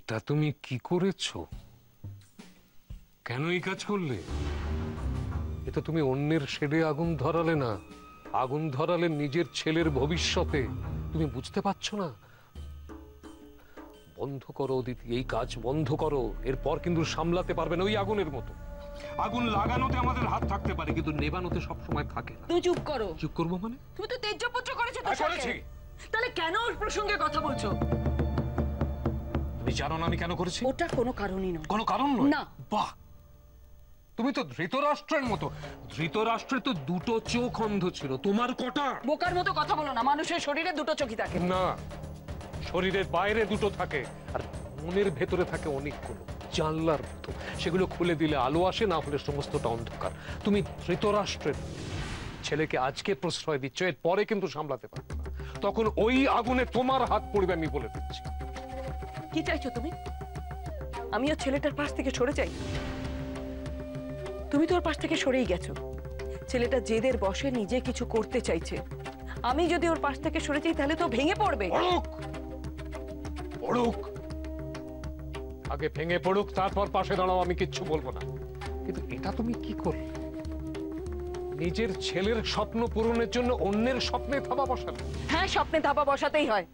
এটা তুমি কি করেছো? কেন এই কাজ করলে? এটা তুমি অন্যের শেডে আগুন ধরালে না, আগুন ধরালে নিজের ছেলের ভবিষ্যতে। তুমি বুঝতে পারছো না? বন্ধ করো অদিতি, এই কাজ বন্ধ করো। এরপর কিন্তু সামলাতে পারবে না ওই আগুনের মতো। আগুন লাগানোতে আমাদের হাত থাকতে পারে, কিন্তু নেবানোতে সবসময় থাকে না। তুমি চুপ করো। চুপ করবো মানে? তুমি তো তেজপুত্র করেছো তো। করেছি। তাহলে কেন ওর প্রসঙ্গে কথা বলছো? তুমি জানো না আমি কেন করেছি? ওটা কোনো কারণই নয়। কোনো কারণ নয়? না। বাহ, তুমি তো ধৃতরাষ্ট্রের মতো। ধৃতরাষ্ট্রের তো দুটো চোখ অন্ধ ছিল, তোমার কটা? বোকার মতো কথা বলো না। মানুষের শরীরে দুটো চোখই থাকে। না, শরীরের বাইরে দুটো থাকে আর মনের ভেতরে থাকে অনেকগুলো, জানলার মতো। সেগুলো খুলে দিলে আলো আসে, না হলে সমস্তটা অন্ধকার। তুমি ধৃতরাষ্ট্রের ছেলেকে আজকে প্রশ্রয় দিচ্ছ, এর পরে কিন্তু সামলাতে পারবে না। তখন ওই আগুনে তোমার হাত পড়বে, আমি বলে দিচ্ছি। কি চাইছো তুমি? আমিও ছেলেটার পাশ থেকে সরে যাই? তুমি তো ওর পাশ থেকে সরেই গেছো। ছেলেটা জেদের বসে নিজে কিছু করতে চাইছে। আমি যদি ওর পাশ থেকে সরে যাই তাহলে তো ভেঙে পড়বে। পড়ুক, পড়ুক, আগে ভেঙে পড়ুক, তারপর পাশে দাঁড়াও, আমি কিচ্ছু বলবো না। কিন্তু এটা তুমি কি করলে? নিজের ছেলের স্বপ্ন পূরণের জন্য অন্যের স্বপ্নে থাবা বসালে। হ্যাঁ, স্বপ্নে ধাপা বসাতেই হয়।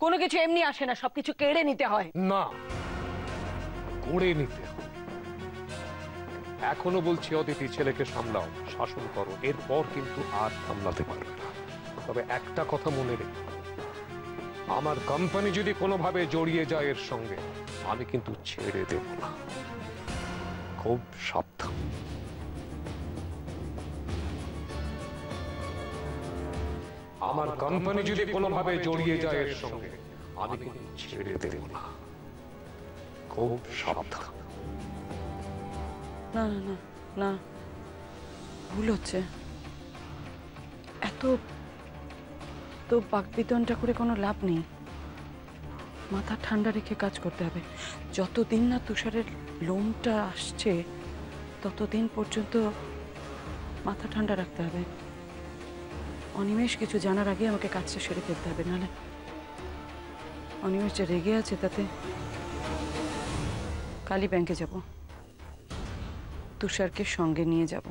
কোনো কিছু এমনি আসে না, সবকিছু কেড়ে নিতে হয়। না, গড়ে নিতে হয়। এখনো বলছি অদিতি, ছেলেকে সামলাও, শাসন করো। এরপর কিন্তু আর সামলাতে পারবে না। তবে একটা কথা মনে রেখো, আমার কোম্পানি যদি কোনোভাবে জড়িয়ে যায় এর সঙ্গে, আমি কিন্তু ছেড়ে দেব না। খুব সাবধান। আমার কোম্পানি যদি কোনোভাবে জড়িয়ে যায় এর সঙ্গে, আমি কিন্তু ছেড়ে দেব না। খুব সাবধান। না না না না, ভুল হচ্ছে। এত তো বাকবিতনটা করে কোনো লাভ নেই। মাথা ঠান্ডা রেখে কাজ করতে হবে। যতদিন না তুষারের লোমটা আসছে ততদিন পর্যন্ত মাথা ঠান্ডা রাখতে হবে। অনিমেষ কিছু জানার আগে আমাকে কাজটা সেরে ফেলতে হবে, নাহলে অনিমেষ যে রেগে আছে তাতে। কালই ব্যাংকে যাব, তুষারকে সঙ্গে নিয়ে যাব।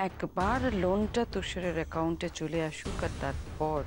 একবার লোনটা তুষারের অ্যাকাউন্টে চলে আসুক, আর তারপর